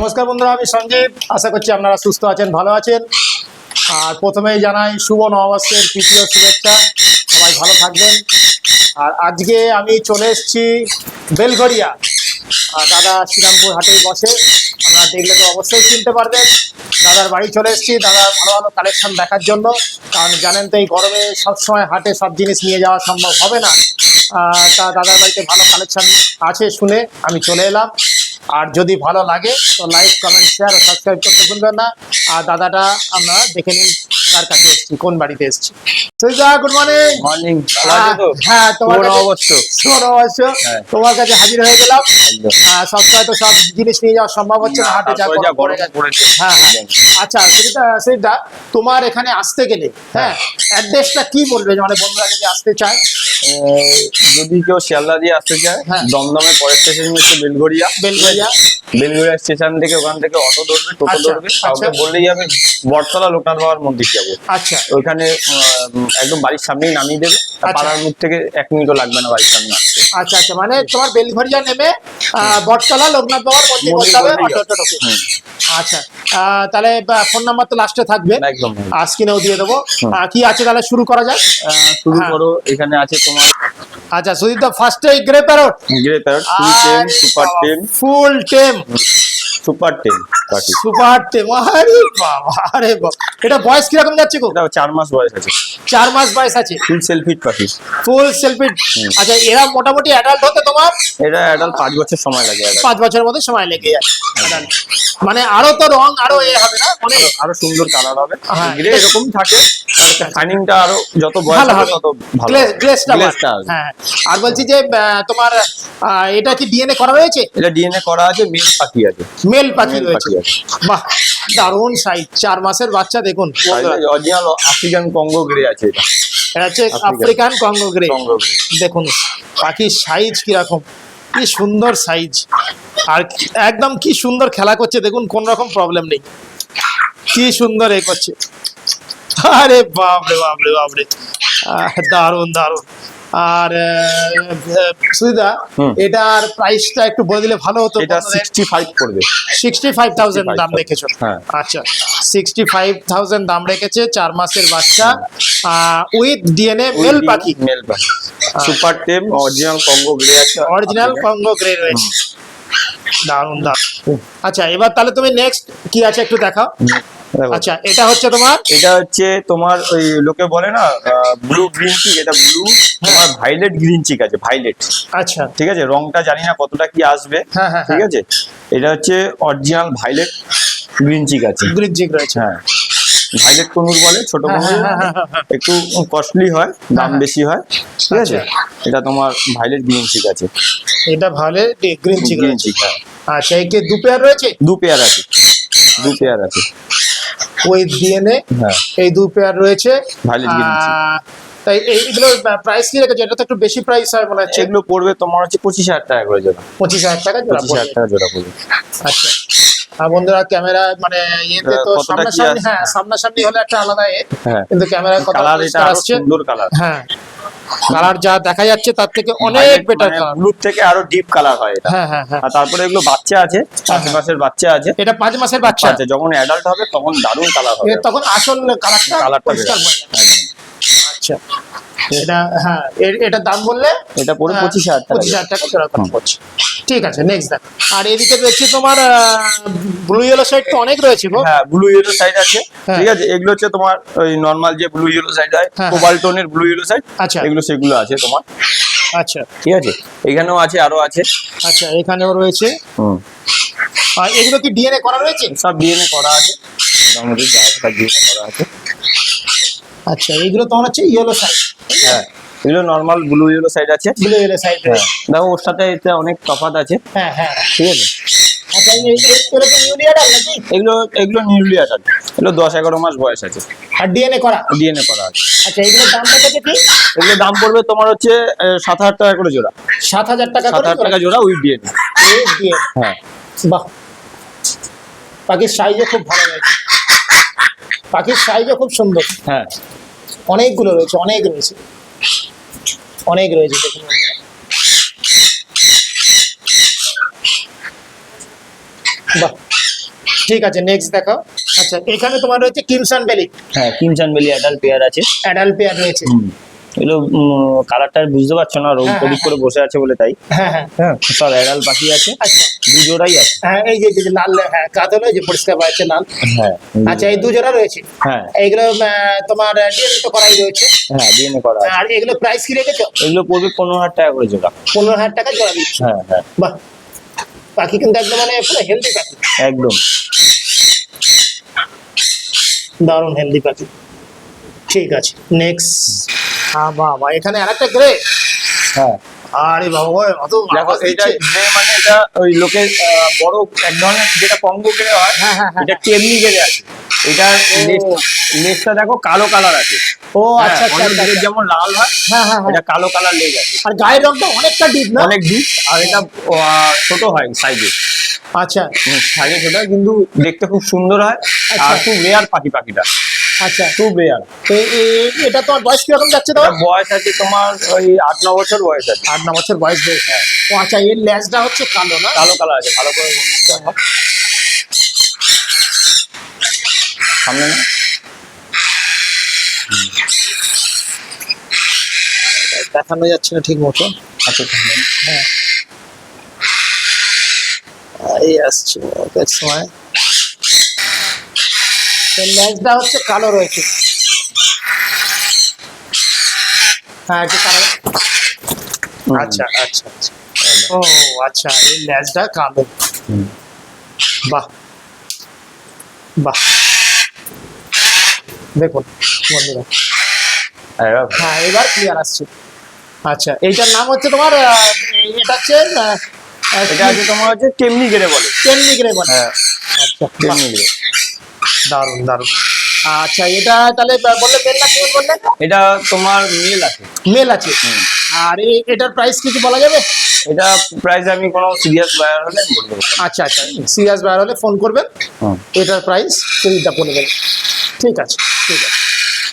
নমস্কার বন্ধুরা, আমি সঞ্জীব। আশা করছি আপনারা সুস্থ আছেন, ভালো আছেন। আর প্রথমেই জানাই শুভ নববর্ষের তৃতীয় শুভেচ্ছা। সবাই ভালো থাকবেন। আর আজকে আমি চলে এসেছি বেলঘরিয়া। দাদা শ্রীরামপুর হাটেই বসে, আপনারা দেখলে তো অবশ্যই চিনতে পারবেন। দাদার বাড়ি চলে এসেছি, দাদার ভালো ভালো কালেকশন দেখার জন্য। কারণ জানেন তো এই গরমে সবসময় হাটে সব জিনিস নিয়ে যাওয়া সম্ভব হবে না। তা দাদার বাড়িতে ভালো কালেকশন আছে শুনে আমি চলে এলাম। আর যদি ভালো লাগে তো লাইক, কমেন্ট, শেয়ার ও সাবস্ক্রাইব করতে ভুলবেন না। আর দাদাটা আমরা দেখে নিন কার কাছে এসেছি, কোন বাড়িতে এসেছি। Good morning. মর্নিং। হ্যাঁ, তোমার কাছে হাজির হয়ে গেলাম। সবসময় তো সব জিনিস নিয়ে যাওয়া সম্ভব হচ্ছে না, হাটে যা গরম পড়েছে। হ্যাঁ হ্যাঁ, আচ্ছা সেটা তোমার এখানে আসতে গেলে অ্যাড্রেসটা কি বলবে, মানে বন্ধুরা যদি আসতে চায়? যদি কেউ শিয়ালদা দিয়ে আসতে চায়, দমদমে পরের স্টেশন হচ্ছে বেলঘরিয়া। বেলঘরিয়া স্টেশন থেকে ওখান থেকে অটো ধরবে, টোটো ধরবে, কাউকে বললেই আমি বটতলা লোকনাথ বাবার মন্দির যাবো। আচ্ছা, ওইখানে একদম বাড়ির সামনেই নামিয়ে দেবে। পাড়ার মুখ থেকে 1 মিনিটও লাগবে না বাড়ির সামনে আসতে। আচ্ছা আচ্ছা, মানে তোমার বেলঘরিয়া নেমে বটতলা লোকনাথ বাবার মন্দির বলতে হবে। আচ্ছা, তাহলে ফোন নাম্বার তো লাস্টে থাকবে, একদম স্ক্রিনেও দিয়ে দেবো। কি আছে তাহলে শুরু করা যায়? শুরু করো। এখানে আছে তোমার, আচ্ছা সুদীপ দা, ফার্স্টে গ্রে প্যারট। সুপার টেম, ফুল টেম, সুপার টেম, সুপার টেম। আরে বাবা, আরে বাবা, এটা বয়স কিরকম যাচ্ছে গো? এটা 4 মাস বয়স আছে। 4 মাস বয়স আছে। ফুল সেলফিট পাখি, ফুল সেলফিট। আচ্ছা, এরা মোটামুটি অ্যাডাল্ট হতে তোমার? এটা অ্যাডাল্ট 5 বছর সময় লাগে। 5 বছরের মধ্যে সময় লেগে যায়। মানে আরো তো রং আরো হবে না, মানে আরো সুন্দর কালার হবে। গ্রে এরকম থাকে, শাইনিংটা আরো যত বয়স হবে তত ভালো, গ্লেসটা। হ্যাঁ, আর বলছি যে তোমার এটা কি ডিএনএ করা রয়েছে? এটা ডিএনএ করা আছে, মেল পাখি আছে। মেল পাখি রয়েছে, বাহ দারুণ সাইজ। 4 মাসের বাচ্চা, দেখুন অরিজিনাল আফ্রিকান কঙ্গো গ্রে আছে। এটা হচ্ছে আফ্রিকান কঙ্গো গ্রে। দেখুন পাখির সাইজ কিরকম, কি সুন্দর সাইজ। আর একদম কি সুন্দর খেলা করছে, দেখুন কোন রকম প্রবলেম নেই, কি সুন্দর এ করছে। আরে বাপরে বাপরে বাপরে, দারুন দারুন। আর সুবিধা, এটার প্রাইসটা একটু বলে দিলে ভালো হতো। এটা 65 পড়বে। 65,000 দাম রেখেছো? আচ্ছা, 65,000 দাম রেখেছে। 4 মাসের বাচ্চা, উইথ ডিএনএ, মেল পাখি। মেল পাখি, সুপার টেম, অরিজিনাল কঙ্গো গ্রে আছে। অরিজিনাল কঙ্গো গ্রে রয়েছে, দারুন দারুন। আচ্ছা, এবার তাহলে তুমি নেক্সট কি আছে একটু দেখাও। আচ্ছা, এটা হচ্ছে তোমার ওই লোকে বলে না ব্লু গ্রিন চিক, এটা ব্লু। তোমার ভাইলেট গ্রিন চিক আছে, ভাইলেট। আচ্ছা, ঠিক আছে, রংটা জানি না কতটা কি আসবে। ঠিক আছে, এটা হচ্ছে অরিজিনাল ভাইলেট গ্রিন চিক আছে। গ্রিন চিক রয়েছে, হ্যাঁ। ভাইলেট কনুর বলে, ছোট কনুর, একটু কস্টলি হয়, দাম বেশি হয়। ঠিক আছে, এটা তোমার ভাইলেট গ্রিন চিক আছে। এটা ভাইলেট গ্রিন চিক রয়েছে। আচ্ছা, একে 2 পেয়ার রয়েছে? 2 পেয়ার আছে, 2 পেয়ার আছে। ওই ডিএনএ, এই 2 পেয়ার রয়েছে ভাইলেট গ্রিন চিক। তাই এইগুলো প্রাইস কি রেখেছে? এটা তো একটু বেশি প্রাইস হয় মনে হচ্ছে। এগুলো পড়বে তোমার হচ্ছে 25,000 টাকা করে জোড়া। 25,000 টাকা জোড়া? 25,000 টাকা জোড়া পড়বে। আচ্ছা, বন্ধুরা ক্যামেরা মানে ইয়েতে তো সামনাসামনি, সামনাসামনি হলে একটা আলাদা কিন্তু ক্যামেরার কথা কালার এটা আরো সুন্দর কালার। কালার যা দেখা যাচ্ছে তার থেকে অনেক বেটার কালার, ব্লু থেকে আরো ডিপ কালার হয় এটা। আর তারপরে এগুলো বাচ্চা আছে, 5 মাসের বাচ্চা আছে। এটা 5 মাসের বাচ্চা আছে। যখন অ্যাডাল্ট হবে তখন দারুণ কালার হবে, তখন আসল কালারটা পরিষ্কার হয়ে যাবে। আচ্ছা, এটা এটা দাম বললে? এটা পড়বে 25,000 টাকা। 25,000 টাকা জোড়া কত পড়ছে? ঠিক আছে, নেক্সট দেখ। আর এদিকে রয়েছে তোমার ব্লু ইয়েলো সাইড তো অনেক রয়েছে গো। ব্লু ইয়েলো সাইড আছে। ঠিক আছে, এগুলো হচ্ছে তোমার ওই নরমাল যে ব্লু ইয়েলো সাইড হয়, কোবাল্টনের ব্লু ইয়েলো সাইড। আচ্ছা, এগুলো সেগুলো আছে তোমার। আচ্ছা, ঠিক আছে, এখানেও আছে, আরো আছে। আচ্ছা, এখানেও রয়েছে। আর এগুলো কি ডিএনএ করা রয়েছে? সব ডিএনএ করা আছে, মোটামুটি যা আছে ডিএনএ করা আছে। আচ্ছা, এইগুলো তোমার হচ্ছে ইয়েলো সাইড। এগুলো নরমাল ব্লু ইয়েলো সাইড আছে। ব্লু ইয়েলো সাইড, দেখো ওর সাথে এটা অনেক তফাৎ আছে। ঠিক আছে। আচ্ছা, এগুলো কি নিউলি অ্যাডাল্ট নাকি? এগুলো নিউলি অ্যাডাল্ট। এগুলো 10-11 মাস বয়স আছে। আর ডিএনএ করা? ডিএনএ করা আছে। আচ্ছা, এগুলোর দাম কত কি? এগুলোর দাম পড়বে তোমার হচ্ছে 7,000 টাকা করে জোড়া। 7,000 টাকা? 7,000 টাকা জোড়া উইথ ডিএনএ। বাহ, পাখির সাইজও খুব ভালো রয়েছে, পাখির সাইজও খুব সুন্দর। অনেকগুলো রয়েছে, অনেক রয়েছে, অনেক রয়েছে। দেখুন বাহ, ঠিক আছে, নেক্সট দেখো। আচ্ছা, এখানে তোমার রয়েছে কিমসান বেলি, হ্যাঁ কিমচান বেলি অ্যাডাল্ট পেয়ার আছে। অ্যাডাল্ট পেয়ার রয়েছে। এগুলো কালারটা বুঝতে পারছো না, রং হ্যাঁ, তৈরি করে বসে আছে বলে তাই। হ্যাঁ হ্যাঁ হ্যাঁ সব অ্যাডাল্ট পাখি আছে, আচ্ছা, দু জোড়াই আছে। হ্যাঁ এই যে লাল, হ্যাঁ কাতল যে পরিষ্কার পাচ্ছে লাল। হ্যাঁ আচ্ছা, এই 2 জোড়া রয়েছে। হ্যাঁ এইগুলো তোমার ডিএনএ তো করাই রয়েছে। হ্যাঁ ডিএনএ করা আছে। আর এগুলো প্রাইস কি রেখেছো? এগুলো পড়বে 15,000 টাকা করে জোড়া। 15,000 টাকা জোড়া দিচ্ছি। হ্যাঁ হ্যাঁ বাহ, পাখি কিন্তু একদম মানে পুরো হেলদি পাখি, একদম। দারুণ হেলদি পাখি। ঠিক আছে, নেক্সট। হ্যাঁ বাবা, এখানে আরেকটা গ্রে। হ্যাঁ আরে বাবা ওই অত দেখো আওয়াজ এটা দিচ্ছে। গ্রে মানে এটা ওই লোকের বড় এক ধরনের যেটা কম্বো গ্রে হয়, হ্যাঁ, হ্যাঁ, হ্যাঁ, এটা টেমনি গ্রে আছে। এটার লেজটা দেখো কালো কালার আছে। ও হ্যাঁ, আচ্ছা আচ্ছা অনেক আচ্ছা, গ্রেড যেমন লাল হয়, হ্যাঁ হ্যাঁ হ্যাঁ। এটা কালো কালার লেজ আছে। আর গায়ের রংটা অনেকটা ডিপ না? অনেক ডিপ, আর এটা ছোট হয় সাইজে। আচ্ছা সাইজে ছোট হয়, কিন্তু দেখতে খুব সুন্দর হয়। আচ্ছা। আর খুব রেয়ার পাখিটা, আচ্ছা, খুব রেয়ার। এটা তোমার বয়স কিরকম যাচ্ছে তোমার? বয়স আছে তোমার ওই 8-9 বছর বয়স আছে। 8-9 বছর বয়স হয়েছে। ও আচ্ছা, এর লেজটা হচ্ছে কালো না? কালো কালার আছে, ভালো করে দেখো সামনে না। দেখানো যাচ্ছে না ঠিক মতো। আচ্ছা হ্যাঁ, এই আসছে এক সময়। এর লেজটা হচ্ছে কালো রয়েছে। হ্যাঁ, একটু কালো। আচ্ছা আচ্ছা আচ্ছা, ও আচ্ছা, এই লেজটা কালো। বাহ বাহ, দেখুন বন্ধুরা, হ্যাঁ এবার ক্লিয়ার আসছে। আচ্ছা, এইটার নাম হচ্ছে তোমার এটা হচ্ছে এটা আছে তোমার হচ্ছে টেমনি গ্রে বলে। তেমনি গ্রে বলে। হ্যাঁ আচ্ছা, টেমনি গ্রে। দারুন দারুন। আচ্ছা, এটা তাহলে বললে মেল না ফিমেল বললে? এটা তোমার মেল আছে। মেল আছে। আর এটার প্রাইস কিছু বলা যাবে? এটা প্রাইস আমি কোনো সিরিয়াস বায়ার হলে বলতে পারবো। আচ্ছা আচ্ছা, সিরিয়াস বায়ার হলে ফোন করবেন, এটার প্রাইস সেইটা বলে দেবেন। ঠিক আছে ঠিক আছে।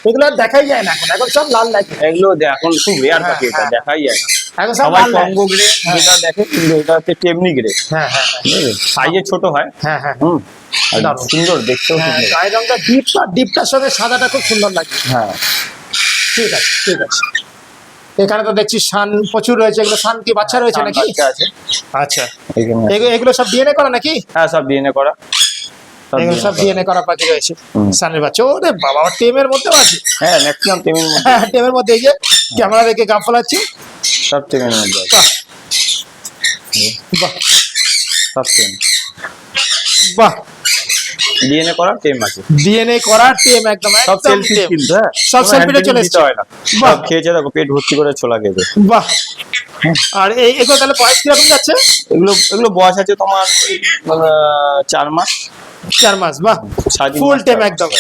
এগুলো আর দেখাই যায় না এখন, এখন সব লাল লাইট। এগুলো এখন খুব রেয়ার পাখি, এটা হ্যাঁ। দেখাই যায় না। এখন সব সবাই লাল লাইট। কম্বো গ্রে যেটা দেখে, কিন্তু এটা হচ্ছে টেমনি গ্রে। হ্যাঁ হ্যাঁ সাইজে ছোট হয়। হ্যাঁ হ্যাঁ আর দারুণ। সুন্দর, দেখতেও হ্যাঁ, সুন্দর। গায়ের রংটা ডিপ, আর ডিপটার সঙ্গে সাদাটা খুব সুন্দর লাগে। হ্যাঁ ঠিক আছে ঠিক আছে। এখানে তো দেখছি শান প্রচুর রয়েছে। এগুলো শান কি বাচ্চা রয়েছে নাকি? বাচ্চা আছে আচ্ছা, এখানে। এগুলো সব ডিএনএ করা নাকি? হ্যাঁ সব ডিএনএ করা। এগুলো সব ডিএনএ করা পাখি রয়েছে। সানের বাচ্চা, ওরে বাবা, টেমের মধ্যেও আছে। হ্যাঁ ম্যাক্সিমাম টেমের মধ্যে। হ্যাঁ, টেমের মধ্যে। এই যে ক্যামেরা দেখে গা ফলাচ্ছি। সব টেমের মধ্যে আছে। বাহ সব টেম বাহ, ডিএনএ করা টেম আছে। ডিএনএ করা টেম, একদম সব একদম সেলফি টেম। কিন্তু। হ্যাঁ সব কোনো selfie তে handling চলে দিতে এসছে। হয় না। বাহ। সব খেয়েছে, দেখো পেট ভর্তি করে ছোলা খেয়েছে। বাহ। আর এগুলো তাহলে বয়স কিরকম যাচ্ছে? এগুলো বয়স আছে তোমার 4 মাস। 4 মাস। বাহ, 3.5 ফুল মাস, টেম 4 মাস। একদম।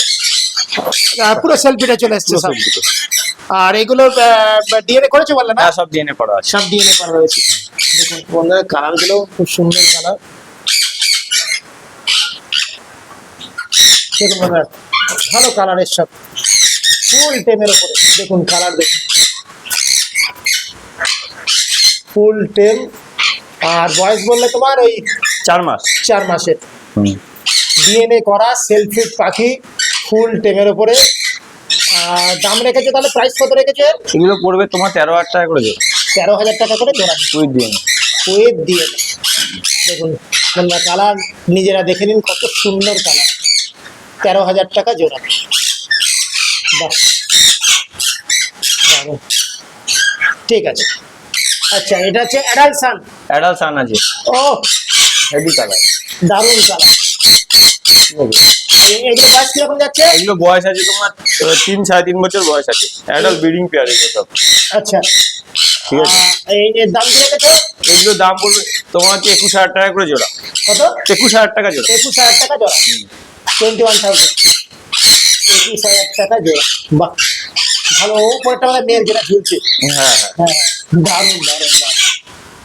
পুরো সেলফিটা চলে এসছে পুরো সব। selfie তে। আর এগুলো ডিএনএ করেছে বললে না? হ্যাঁ সব ডিএনএ করা আছে। সব ডিএনএ করা রয়েছে। দেখুন বন্ধুরা, কালার গুলো খুব সুন্দর কালার। দেখুন বন্ধুরা, ভালো কালারের সব, ফুল টেমের উপরে। দেখুন কালার, দেখুন ফুল টেম। আর বয়স বললে তোমার ওই 4 মাস। 4 মাসের। ডিএনএ করা সেলফি পাখি, ফুল টেমের উপরে। দাম রেখেছে তাহলে, প্রাইস কত রেখেছে? এগুলো পড়বে তোমার 13,000 টাকা করে জোড়া। 13,000 টাকা করে জোড়া। With DNA. ওয়েব দিয়ে। দেখুন তোমরা কালার নিজেরা দেখে নিন, কত সুন্দর কালার। 13,000 টাকা জোড়া। বাহ, দারুণ। ঠিক আছে। আচ্ছা, এটা হচ্ছে অ্যাডাল্ট সান। অ্যাডাল্ট সান আছে, ও হেভি কালার। দারুণ কালার। এগুলো বয়স কিরকম যাচ্ছে? এগুলো বয়স আছে তোমার 3-3.5 বছর বয়স আছে। অ্যাডাল্ট ব্রিডিং পেয়ার এগুলো সব। আচ্ছা, ঠিক আছে। এর দাম কি রেখেছো? এগুলো দাম পড়বে তোমার হচ্ছে 21,000 টাকা করে জোড়া। কত? 21,000 টাকা জোড়া। 21,000 টাকা জোড়া। 21,000। 21,000 টাকা জোড়া। বাহ, ভালো। উপরটা মানে মেয়ের যেটা ঝুলছে। হ্যাঁ হ্যাঁ হ্যাঁ, দারুণ দারুণ দারুণ।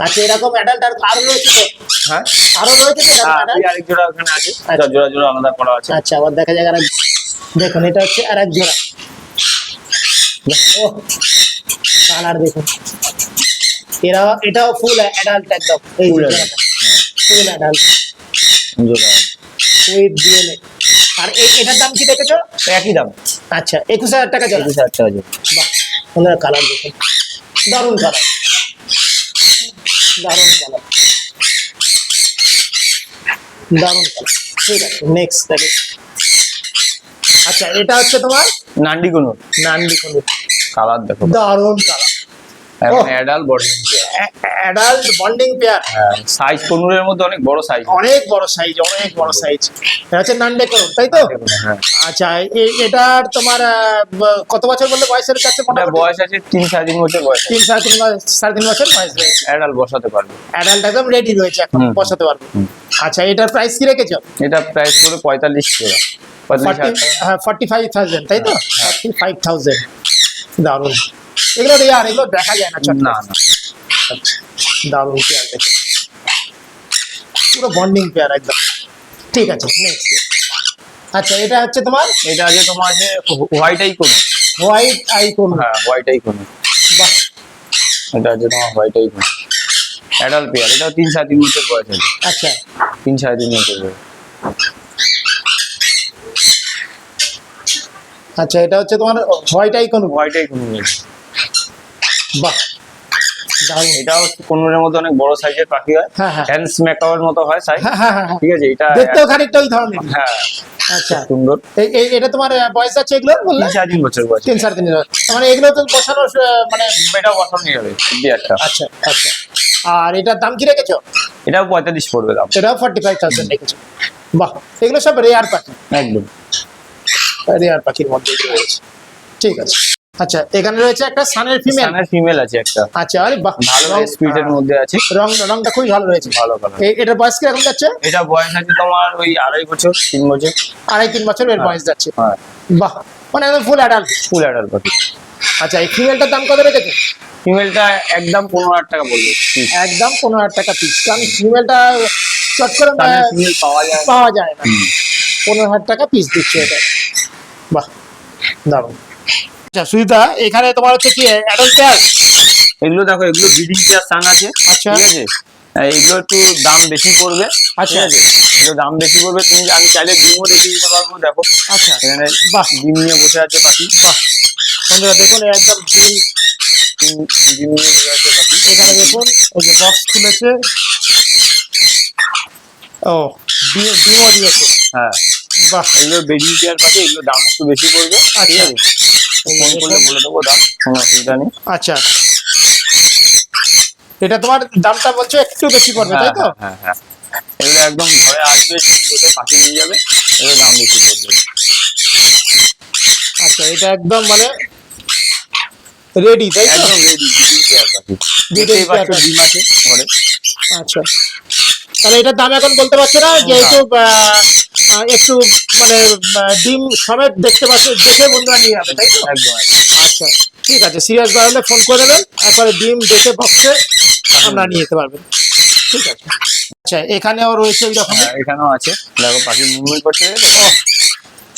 আচ্ছা, এরকম অ্যাডাল্ট আর আরো রয়েছে তো? হ্যাঁ। আরো রয়েছে তো এরকম আর adult? আরেক জোড়া ওখানে আছে, আচ্ছা। জোড়া জোড়া আলাদা করা আছে। আচ্ছা, আবার দেখা যাক আর দেখুন, এটা হচ্ছে আর এক জোড়া। ও কালার দেখুন, এটাও ফুল অ্যাডাল্ট একদম। এই Full জোড়াটা ফুল অ্যাডাল্ট। জোড়া উইথ ডিএনএ। আর এটার দাম কি দেখেছো? একই দাম, আচ্ছা 21,000 টাকা চলে। 21,000 টাকা জোড়া। বাহ, ওনার কালার দেখুন, দারুণ কালার, দারুণ কালার, দারুণ কালার। ঠিক আছে, নেক্সট দেখো। আচ্ছা এটা হচ্ছে তোমার নান্ডি কোনো নান্ডি কুনুর, কালার দেখো, দারুণ কালার, এখন ওহ। Adult body, adult bonding pair, size কোনুরের মধ্যে অনেক বড় সাইজ, অনেক বড় সাইজ, অনেক বড় সাইজ। এটা হচ্ছে নান্ডে কুনুর, তাই তো? হ্যাঁ। আচ্ছা এটার তোমার কত বছর বললে বয়সের কাছে? এটা বয়স আছে 3-3.5 বছর বয়স, 3-3.5 বছর বয়স রয়েছে। অ্যাডাল বসাতে পারবে। অ্যাডাল্ট একদম রেডি রয়েছে, এখন হুম। বসাতে পারবে। আচ্ছা এটার প্রাইস কি রেখেছো? এটা প্রাইস করে 45 টাকা, 45,000 টাকা। 45,000, তাই তো? হ্যাঁ। 45,000, দারুণ। এগুলো রেয়ার, এগুলো দেখা যায় না চট না করে। না, আচ্ছা, দারুণ পেয়ার দেখো, পুরো বন্ডিং পেয়ার একদম। ঠিক আছে, নেক্সট। আচ্ছা এটা হচ্ছে তোমার এটা আছে তোমার যে হোয়াইট আই কোনো, হোয়াইট আইকন। হ্যাঁ হোয়াইট আই কোনো, বাহ, এটা আছে তোমার হোয়াইট আই কোনো, অ্যাডাল পেয়ার। এটাও 3-3.5 বছর বয়স আছে, আচ্ছা 3-3.5 বছর বয়স। আচ্ছা এটা হচ্ছে তোমার হোয়াইট আইকন। হোয়াইট আই কোনো, বাহ, দারুণ। এটাও কোনুরের মধ্যে অনেক বড় সাইজের পাখি হয়, হ্যাঁ হ্যাঁ হ্যান্ডস মেকআপের মতো হয় সাইজ, হ্যাঁ হ্যাঁ হ্যাঁ, ঠিক আছে। এটা দেখতেও খানিকটা ওই ধরনের। হ্যাঁ আচ্ছা সুন্দর, এটা তোমার বয়স আছে এগুলো বললে? 3-3.5 বছর বয়স। 3-3.5 বছর। মানে এগুলো তো বসানো মানে। এটাও বসানো যাবে একটা, আচ্ছা আচ্ছা। আর এটার দাম কি রেখেছো? এটাও 45 পড়বে দাম, এটাও 45,000 রেখেছো। বাহ, এগুলো সব রেয়ার পাখি, একদম। রেয়ার পাখির মধ্যে এগুলো রয়েছে। ঠিক আছে। আচ্ছা এখানে রয়েছে একটা সানের ফিমেল। সানের ফিমেল আছে একটা, আচ্ছা, আরে বাহ, ভালো স্পিডের মধ্যে আছে, রংটা খুবই ভালো রয়েছে। ভালো কালার। এটার বয়স কি এখন যাচ্ছে? এটা বয়স আছে তোমার ওই 2.5 বছর 3 বছর, 2.5-3 বছর এর হ্যাঁ। বয়স যাচ্ছে। হ্যাঁ বাহ, মানে একদম ফুল অ্যাডাল্ট। ফুল অ্যাডাল পাখি। আচ্ছা এই ফিমেলটার দাম কত রেখেছো? ফিমেলটা একদম 15,000 টাকা বলবো, একদম 15,000 টাকা পিস, কারণ ফিমেলটা চট করে সানের ফিমেল পাওয়া যায় না। পাওয়া যায় না। 15,000 টাকা পিস দিচ্ছে এটা। বাহ, দারুণ। আচ্ছা সুজিতা, এখানে তোমার হচ্ছে কি অ্যাডাল্ট পেয়ার? এগুলো দেখো, এগুলো ব্রিডিং পেয়ার সান আছে, আচ্ছা। ঠিক আছে। এগুলো একটু দাম বেশি পড়বে, আচ্ছা। ঠিক আছে। এগুলো দাম বেশি পড়বে, আমি চাইলে ডিমও দেখিয়ে দিতে পারবো। দেখো আচ্ছা এখানে বাহ, ডিম নিয়ে বসে আছে পাখি, বাহ, বন্ধুরা দেখুন একদম ডিম। ডিম নিয়ে বসে আছে পাখি। এখানে দেখুন ওই যে বক্স খুলেছে। ও, ডিমও দিয়েছে। হ্যাঁ বাহ, এগুলো ব্রিডিং পেয়ার পাখি, এগুলো দাম একটু বেশি পড়বে, ঠিক আচ্ছা। আছে। ফোন করলে বলে দেবো দাম, কোনো অসুবিধা নেই। আচ্ছা এটা তোমার দামটা বলছো একটু বেশি পড়বে, তাই তো? হ্যাঁ হ্যাঁ হ্যাঁ, এগুলো একদম ঘরে আসবে, ডিম দেখে পাখি নিয়ে যাবে, এগুলো দাম বেশি পড়বে। আচ্ছা এটা একদম মানে রেডি, তাই তো? একদম রেডি ব্রিডিং পেয়ার পাখি, Breeding দেখতেই pair পাচ্ছ পাখি। ডিম আছে ঘরে। আচ্ছা, তাহলে এটার দাম এখন বলতে পারছো না, যেহেতু একটু মানে ডিম সমেত দেখতে পাচ্ছে, দেখে বন্ধুরা নিয়ে যাবে, তাই তো? একদম একদম। আচ্ছা ঠিক আছে, সিরিয়াস বার হলে ফোন করে দেবেন, একবারে ডিম দেখে বক্সে আমরা নিয়ে যেতে পারবেন। ঠিক আছে। আচ্ছা এখানেও রয়েছে ওই রকম। হ্যাঁ এখানেও আছে, দেখো পাখি মুভমেন্ট করছে,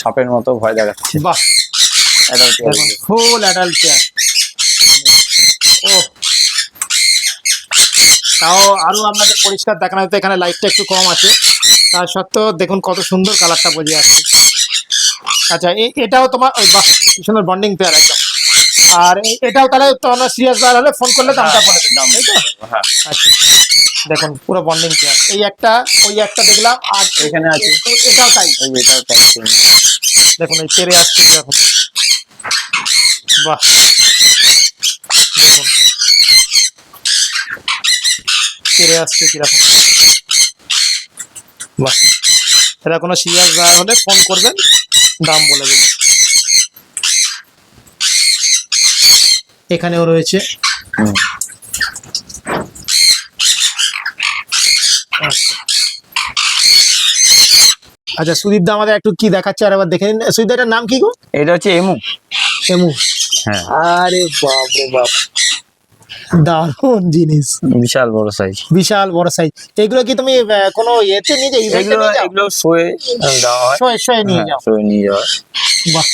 সাপের মতো ভয় দেখাচ্ছে। বাহ, অ্যাডাল্ট পেয়ার। দেখুন ফুল অ্যাডাল্ট পেয়ার। ও, তাও আরো আপনাদের পরিষ্কার দেখানো হয়তো, এখানে লাইটটা একটু কম আছে, তার সত্ত্বেও দেখুন কত সুন্দর কালারটা বোঝা যাচ্ছে। আচ্ছা এটাও তোমার ওই বাহ, কি সুন্দর বন্ডিং পেয়ার একদম। আর এটাও তাহলে তোমার সিরিয়াস বার হলে ফোন করলে দামটা বলে দেবে, দাম তাই তো? হ্যাঁ আচ্ছা দেখুন পুরো বন্ডিং পেয়ার, এই একটা ওই একটা দেখলাম, আর এখানে আছে। এটাও তাই। ওই এটাও ট্যাগ দেখুন এই পেরে আসছে কিরকম, বাহ দেখুন পেরে আসছে কিরকম, বাহ। এটা কোনো সিরিয়াস বার হলে ফোন করবেন, দাম বলে দেবেন। এখানেও রয়েছে। আচ্ছা। আচ্ছা সুদীপ দা আমাদের একটু কি দেখাচ্ছে আর একবার দেখে নিন। সুদীপ দা এটার নাম কি গো? এটা হচ্ছে এমু। এমু। হ্যাঁ আরে বাপ রে বাপ, দারুণ জিনিস, বিশাল বড় সাইজ। বিশাল বড় সাইজ। এগুলো কি তুমি কোনো এতে নিয়ে যাও, ইভেন্টে এগুলো নিয়ে যাও? এগুলো শোয়ে দেওয়া হয়, শোয়ে নিয়ে যাও। শোয়ে নিয়ে যাওয়া হয়। বাহ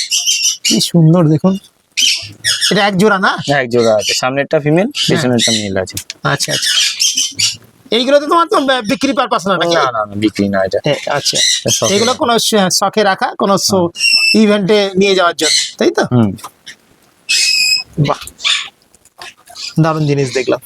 কি সুন্দর দেখুন, এটা এক জোড়া না? এক জোড়া আছে, সামনেরটা ফিমেল, পেছনেরটা মেল আছে। আচ্ছা আচ্ছা এইগুলো তো তোমার তো বিক্রি পারপাস না নাকি? না না না, বিক্রি না এটা। আচ্ছা, শখের। এগুলো কোনো শখে রাখা, কোনো ইভেন্টে নিয়ে যাওয়ার জন্য, তাই তো? হুম। বাহ, দারুণ জিনিস দেখলাম।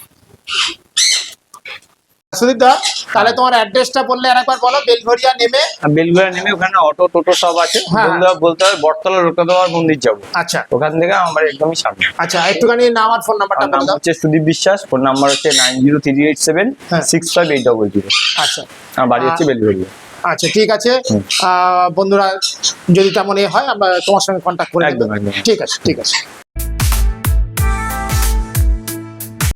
সুদীপ দা, তাহলে তোমার অ্যাড্রেসটা বললে আরেকবার বলো। বেলঘরিয়া নেমে, আর বেলগুড়া নেমে ওখানে অটো টোটো সব আছে। হ্যাঁ। বন্ধুরা বলতে হবে বটতলা লোকনাথ মন্দির যাবো, আচ্ছা ওখান থেকে আমার একদমই সামনে। আচ্ছা, একটুখানি নাম আর ফোন নাম্বারটা আমার বলে নাম দাও। হচ্ছে সুদীপ বিশ্বাস, ফোন নাম্বার হচ্ছে হ্যাঁ। 9038765800। আচ্ছা আমার বাড়ি হচ্ছে বেলঘরিয়া। আচ্ছা, ঠিক আছে। বন্ধুরা, যদি তেমন হয় আমরা তোমার সঙ্গে কন্ট্যাক্ট করে নেব। একদম, একদম। ঠিক আছে, ঠিক আছে।